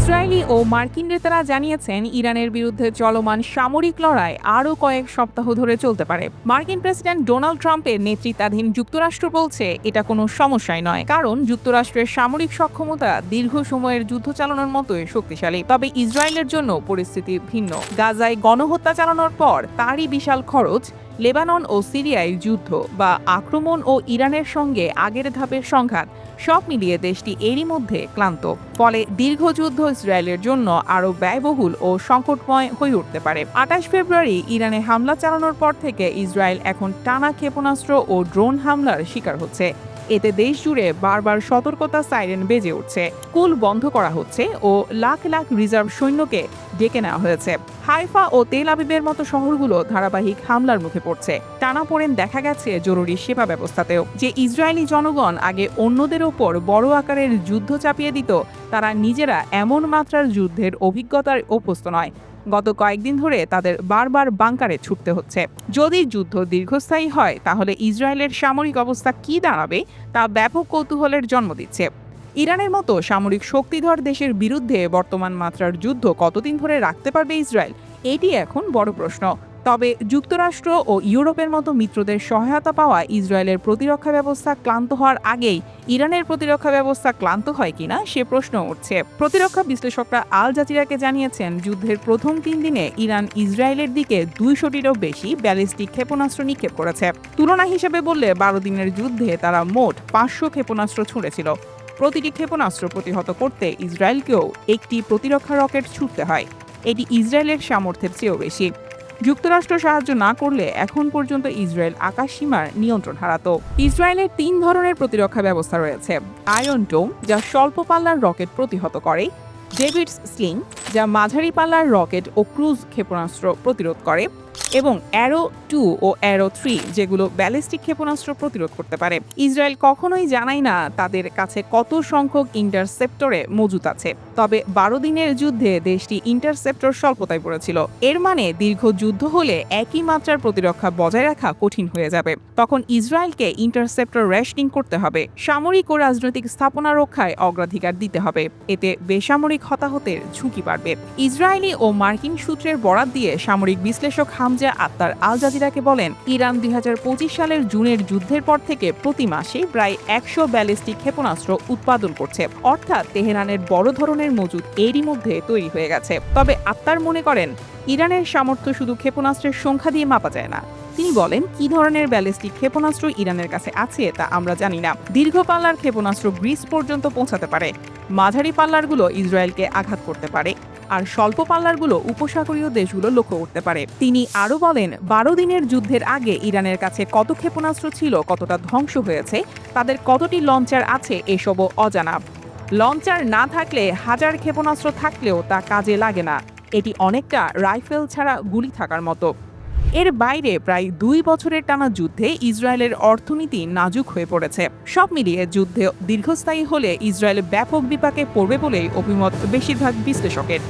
Israeli ও মার্কিন নেতারা জানিয়েছেন ইরানের বিরুদ্ধে চলমান সামরিক লড়াই আরও কয়েক সপ্তাহ ধরে চলতে পারে। মার্কিন প্রেসিডেন্ট ডোনাল্ড ট্রাম্পের নেতৃত্বাধীন যুক্তরাষ্ট্র বলছে এটা কোনো সমস্যাই নয়, কারণ যুক্তরাষ্ট্রের সামরিক সক্ষমতা দীর্ঘ সময়ের যুদ্ধ চালানোর মতোই শক্তিশালী। তবে ইসরায়েলের জন্য পরিস্থিতি ভিন্ন। গাজায় গণহত্যা চালানোর পর তারই বিশাল খরচ, লেবানন ও সিরিয়ায় যুদ্ধ বা আক্রমণ ও ইরানের সঙ্গে আগের ধাপের সংঘাত, সব মিলিয়ে দেশটি এরই মধ্যে ক্লান্ত। ফলে দীর্ঘ যুদ্ধ ইসরায়েলের জন্য আরও ব্যয়বহুল ও সংকটময় হয়ে উঠতে পারে। ২৮ ফেব্রুয়ারি ইরানে হামলা চালানোর পর থেকে ইসরায়েল এখন টানা ক্ষেপণাস্ত্র ও ড্রোন হামলার শিকার হচ্ছে। এতে দেশ জুড়ে বারবার সতর্কতা সাইরেন বেজে উঠছে, স্কুল বন্ধ করা হচ্ছে ও লাখ লাখ রিজার্ভ সৈন্যকে ডেকে নেওয়া হয়েছে। হাইফা ও তেল আবিবের মতো শহরগুলো ধারাবাহিক হামলার মুখে পড়ছে। টানাপোড়েন দেখা গেছে জরুরি সেবা ব্যবস্থাতেও। যে ইসরায়েলি জনগণ আগে অন্যদের ওপর বড় আকারের যুদ্ধ চাপিয়ে দিত, তারা নিজেরা এমন মাত্রার যুদ্ধের অভিজ্ঞতার অভ্যস্ত নয়। গত কয়েকদিন ধরে তাদের বারবার বাংকারে ছুটতে হচ্ছে। যদি যুদ্ধ দীর্ঘস্থায়ী হয়, তাহলে ইসরায়েলের সামরিক অবস্থা কী দাঁড়াবে তা ব্যাপক কৌতূহলের জন্ম দিচ্ছে। ইরানের মতো সামরিক শক্তিধর দেশের বিরুদ্ধে বর্তমান মাত্রার যুদ্ধ কতদিন ধরে রাখতে পারবে ইসরায়েল, এটি এখন বড় প্রশ্ন। তবে যুক্তরাষ্ট্র ও ইউরোপের মতো মিত্রদের সহায়তা পাওয়া ইসরায়েলের প্রতিরক্ষা ব্যবস্থা ক্লান্ত হওয়ার আগেই ইরানের প্রতিরক্ষা ব্যবস্থা ক্লান্ত হয় কিনা সে প্রশ্ন উঠছে। প্রতিরক্ষা বিশ্লেষকরা আল জাজিরাকে জানিয়েছেন, যুদ্ধের প্রথম ৩ দিনে ইরান ইসরায়েলের দিকে ২০০টিরও বেশি ব্যালিস্টিক ক্ষেপণাস্ত্র নিক্ষেপ করেছে। তুলনা হিসেবে বললে ১২ দিনের যুদ্ধে তারা মোট ৫০০ ক্ষেপণাস্ত্র ছুঁড়েছিল। প্রতিটি ক্ষেপণাস্ত্র প্রতিহত করতে ইসরায়েলকেও একটি প্রতিরক্ষা রকেট ছুটতে হয়। এটি ইসরায়েলের সামর্থ্যের চেয়েও বেশি। যুক্তরাষ্ট্র সাহায্য না করলে এখন পর্যন্ত ইসরায়েল আকাশ সীমার নিয়ন্ত্রণ হারাত। ইসরায়েলের ৩ ধরনের প্রতিরক্ষা ব্যবস্থা রয়েছে: আয়রন ডোম, যা স্বল্প পাল্লার রকেট প্রতিহত করে; ডেভিডস স্লিং, যা মাঝারি পাল্লার রকেট ও ক্রুজ ক্ষেপণাস্ত্র প্রতিরোধ করে; এবং অ্যারো 2 ও অ্যারো 3, যেগুলো ব্যালিস্টিক ক্ষেপণাস্ত্র প্রতিরোধ করতে পারে। ইসরায়েল কখনোই জানায় না তাদের কাছে কত সংখ্যক ইন্টারসেপ্টরে মজুত আছে। তবে ১২ দিনের যুদ্ধে দেশটি ইন্টারসেপ্টর স্বল্পতায় পড়েছিল। এর মানে দীর্ঘ যুদ্ধ হলে একই মাত্রার প্রতিরক্ষা বজায় রাখা কঠিন হয়ে যাবে। তখন ইসরায়েলকে ইন্টারসেপ্টর রেশনিং করতে হবে। সামরিক ও রাজনৈতিক স্থাপনা রক্ষায় অগ্রাধিকার দিতে হবে। এতে বেসামরিক হতাহতের ঝুঁকি বাড়বে। ইসরায়েলি ও মার্কিন সূত্রের বরাত দিয়ে সামরিক বিশ্লেষক হামজা আক্তার আল জাজিরাকে বলেন, ইরান ২০২৫ সালের জুনের যুদ্ধের পর থেকে প্রতি মাসে প্রায় ১০০ ব্যালিস্টিক ক্ষেপণাস্ত্র উৎপাদন করছে। অর্থাৎ তেহরানের বড় ধরনের মজুদ এরই মধ্যে তৈরি হয়ে গেছে। তবে আক্তার মনে করেন, ইরানের সামর্থ্য শুধু ক্ষেপণাস্ত্রের সংখ্যা দিয়ে মাপা যায় না। তিনি বলেন, কি ধরনের ব্যালিস্টিক ক্ষেপণাস্ত্র ইরানের কাছে আছে তা আমরা জানি না। দীর্ঘ পাল্লার ক্ষেপণাস্ত্র গ্রিস পর্যন্ত পৌঁছাতে পারে, মাঝারি পাল্লারগুলো ইসরায়েলকে আঘাত করতে পারে, আর স্বল্প পাল্লারগুলো উপসাগরীয় দেশগুলো লক্ষ্য করতে পারে। তিনি আরও বলেন, ১২ দিনের যুদ্ধের আগে ইরানের কাছে কত ক্ষেপণাস্ত্র ছিল, কতটা ধ্বংস হয়েছে, তাদের কতটি লঞ্চার আছে, এসবও অজানা। লঞ্চার না থাকলে হাজার ক্ষেপণাস্ত্র থাকলেও তা কাজে লাগে না। এটি অনেকটা রাইফেল ছাড়া গুলি থাকার মতো। এর বাইরে প্রায় ২ বছরের টানা যুদ্ধে ইসরায়েলের অর্থনীতি নাজুক হয়ে পড়েছে। সব মিলিয়ে যুদ্ধে দীর্ঘস্থায়ী হলে ইসরায়েল ব্যাপক বিপাকে পড়বে বলেই অভিমত বেশিরভাগ বিশ্লেষকের।